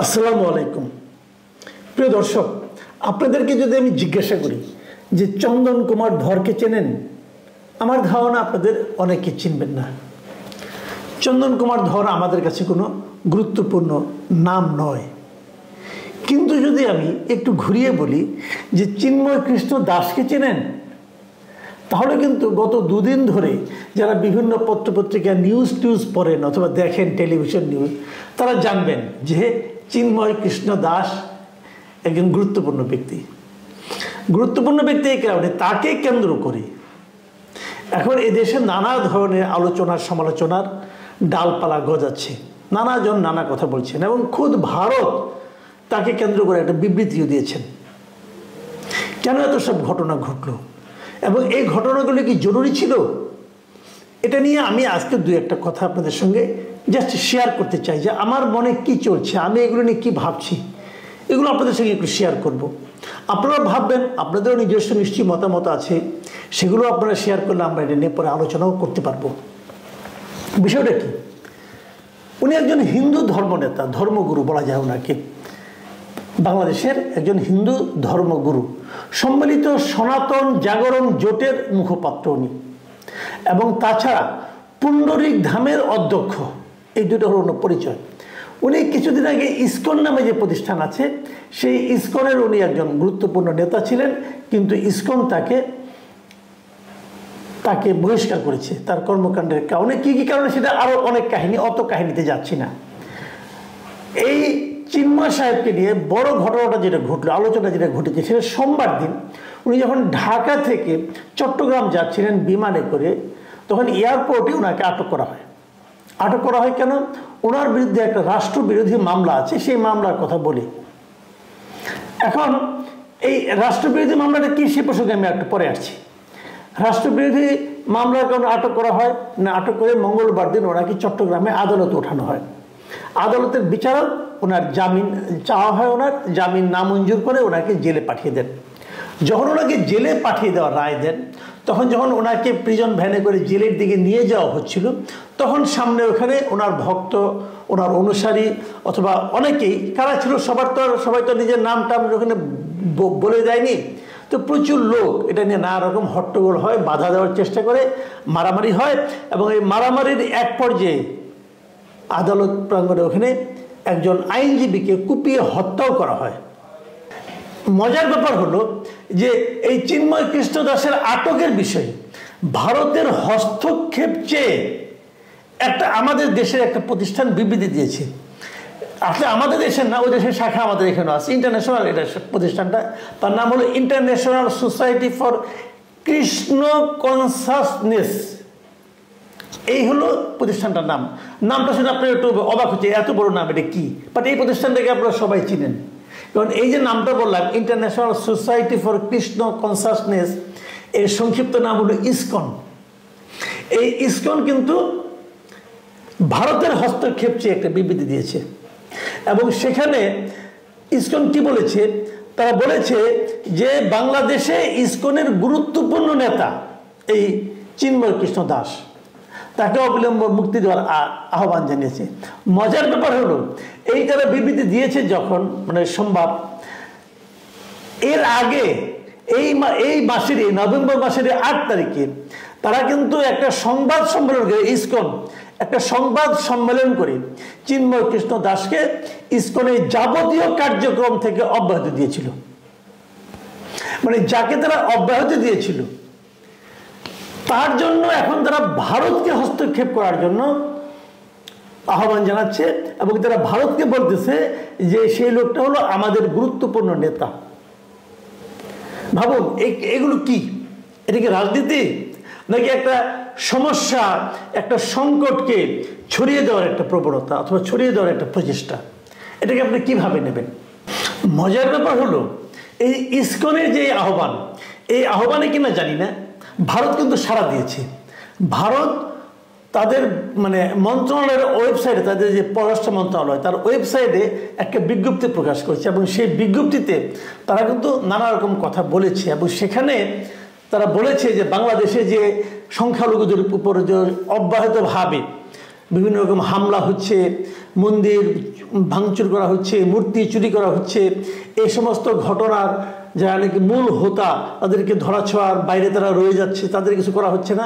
আসসালামু আলাইকুম। প্রিয় দর্শক, আপনাদেরকে যদি আমি জিজ্ঞাসা করি যে চন্দন কুমার ধরকে চেনেন, আমার ধারণা আপনাদের অনেকে চিনবেন না। চন্দন কুমার ধর আমাদের কাছে কোনো গুরুত্বপূর্ণ নাম নয়। কিন্তু যদি আমি একটু ঘুরিয়ে বলি যে চিন্ময় কৃষ্ণ দাসকে চেনেন, তাহলে কিন্তু গত দুদিন ধরে যারা বিভিন্ন পত্রপত্রিকা নিউজ পড়েন অথবা দেখেন টেলিভিশন নিউজ, তারা জানবেন যে চিন্ময় কৃষ্ণ দাস একজন গুরুত্বপূর্ণ ব্যক্তি। গুরুত্বপূর্ণ ব্যক্তি এই কারণে তাকে কেন্দ্র করে এখন এদেশে নানা ধরনের আলোচনার সমালোচনার ডালপালা গজাচ্ছে, নানাজন নানা কথা বলছেন এবং খুদ ভারত তাকে কেন্দ্র করে একটা বিবৃতিও দিয়েছেন। কেন এত সব ঘটনা ঘটলো এবং এই ঘটনাগুলো কি জরুরি ছিল, এটা নিয়ে আমি আজকে দু একটা কথা আপনাদের সঙ্গে জাস্ট শেয়ার করতে চাই যে আমার মনে কি চলছে, আমি এগুলো নিয়ে কী ভাবছি, এগুলো আপনাদের সঙ্গে একটু শেয়ার করব। আপনারা ভাববেন, আপনাদেরও নিজস্ব নিশ্চয়ই মতামত আছে, সেগুলো আপনারা শেয়ার করলে আমরা এটা নিয়ে পরে আলোচনাও করতে পারবো। বিষয়টা কি, উনি একজন হিন্দু ধর্মনেতা, ধর্মগুরু বলা যায় ওনাকে, বাংলাদেশের একজন হিন্দু ধর্মগুরু, সম্মিলিত সনাতন জাগরণ জোটের মুখপাত্র উনি, এবং তাছাড়া পুণ্ডরিক ধামের অধ্যক্ষ। এই দুটো হল ওনার পরিচয়। উনি কিছুদিন আগে ইসকন নামে যে প্রতিষ্ঠান আছে, সেই ইসকনের উনি একজন গুরুত্বপূর্ণ নেতা ছিলেন, কিন্তু ইসকন তাকে বহিষ্কার করেছে তার কর্মকাণ্ডের কারণে। কি কি কারণে সেটা আরও অনেক কাহিনী, অত কাহিনীতে যাচ্ছি না। এই চিন্ময় সাহেবকে নিয়ে বড় ঘটনাটা যেটা ঘটলো, আলোচনা যেটা ঘটেছে, সেটা সোমবার দিন উনি যখন ঢাকা থেকে চট্টগ্রাম যাচ্ছিলেন বিমানে করে, তখন এয়ারপোর্টে ওনাকে আটক করা হয়। আটক করা হয় কেন? ওনার বিরুদ্ধে একটা রাষ্ট্রবিরোধী মামলা আছে, সেই মামলার কথা বলি। এখন এই রাষ্ট্রবিরোধী মামলাটা কি, সে প্রসঙ্গে আমি একটু পরে আসছি। রাষ্ট্রবিরোধী মামলার কারণে আটক করা হয় না, আটক করে মঙ্গলবার দিন ওনাকে চট্টগ্রামে আদালতে ওঠানো হয়। আদালতের বিচারক ওনার জামিন চাওয়া হয়, ওনার জামিন নামঞ্জুর করে ওনাকে জেলে পাঠিয়ে দেন। যখন ওনাকে জেলে পাঠিয়ে দেওয়ার রায় দেন, তখন যখন ওনাকে প্রিজন ভ্যানে করে জেলের দিকে নিয়ে যাওয়া হচ্ছিল, তখন সামনে ওখানে ওনার ভক্ত, ওনার অনুসারী অথবা অনেকেই কারা ছিল, সবাই তো নিজের নামটা ওখানে বলে দেয়নি, তো প্রচুর লোক এটা নিয়ে নানা রকম হট্টগোল হয়, বাধা দেওয়ার চেষ্টা করে, মারামারি হয়, এবং এই মারামারির এক পর্যায়ে আদালত প্রাঙ্গণে ওখানে একজন আইনজীবীকে কুপিয়ে হত্যাও করা হয়। মজার ব্যাপার হলো যে এই চিন্ময় কৃষ্ণ দাসের আটকের বিষয়ে ভারতের হস্তক্ষেপ চেয়ে আমাদের দেশের একটা প্রতিষ্ঠান বিবৃতি দিয়েছে। আসলে আমাদের দেশের না, ওই দেশের শাখা আমাদের এখানে আছে, ইন্টারন্যাশনাল এটা প্রতিষ্ঠানটা, তার নাম হলো international society for Krishna consciousness. এই হলো প্রতিষ্ঠানটার নাম। নামটা শুনে আপনার একটু অবাক হচ্ছে, এত বড় নাম, এটা কি? বাট এই প্রতিষ্ঠানটাকে আপনারা সবাই চিনেন, কারণ এই যে নামটা বললাম, international society for Krishna consciousness, এর সংক্ষিপ্ত নাম হলো ইসকন। এই ইসকন কিন্তু ভারতের হস্তক্ষেপ চেয়ে একটা বিবৃতি দিয়েছে, এবং সেখানে ইসকন কি বলেছে? তারা বলেছে যে বাংলাদেশে ইসকনের গুরুত্বপূর্ণ নেতা এই চিন্ময় কৃষ্ণ দাস, তাকে অবিলম্ব মুক্তি দেওয়ার আহ্বান জানিয়েছে। মজার ব্যাপার হলো এই তারা বিবৃতি দিয়েছে যখন, মানে সোমবার, এর আগে এই মাসের নভেম্বর মাসের 8 তারিখে তারা কিন্তু একটা সংবাদ সম্মেলন করে, ইসকন একটা সংবাদ সম্মেলন করে চিন্ময় কৃষ্ণ দাসকে ইসকনের যাবতীয় কার্যক্রম থেকে অব্যাহতি দিয়েছিল। মানে যাকে তারা অব্যাহতি দিয়েছিল, তার জন্য এখন তারা ভারতকে হস্তক্ষেপ করার জন্য আহ্বান জানাচ্ছে, এবং তারা ভারতকে বলতেছে যে সেই লোকটা হলো আমাদের গুরুত্বপূর্ণ নেতা। ভাবুন, এগুলো কি? এটা কি রাজনীতি, নাকি একটা সমস্যা, একটা সংকটকে ছড়িয়ে দেওয়ার একটা প্রবণতা অথবা ছড়িয়ে দেওয়ার একটা প্রচেষ্টা? এটাকে আপনি কিভাবে নেবেন? মজার ব্যাপার হলো এই ইসকনের যে আহ্বান, এই আহ্বানে কিনা জানি না, ভারত কিন্তু সাড়া দিয়েছে। ভারত তাদের মানে মন্ত্রণালয়ের ওয়েবসাইটে, তাদের যে পররাষ্ট্র মন্ত্রণালয়, তার ওয়েবসাইটে একটা বিজ্ঞপ্তি প্রকাশ করেছে, এবং সেই বিজ্ঞপ্তিতে তারা কিন্তু নানা রকম কথা বলেছে, এবং সেখানে তারা বলেছে যে বাংলাদেশে যে সংখ্যালঘুদের উপর যে অব্যাহতভাবে বিভিন্ন রকম হামলা হচ্ছে, মন্দির ভাঙচুর করা হচ্ছে, মূর্তি চুরি করা হচ্ছে, এই সমস্ত ঘটনার যারা নাকি মূল হোতা তাদেরকে ধরাছোঁয়ার বাইরে তারা রয়ে যাচ্ছে, তাদের কিছু করা হচ্ছে না।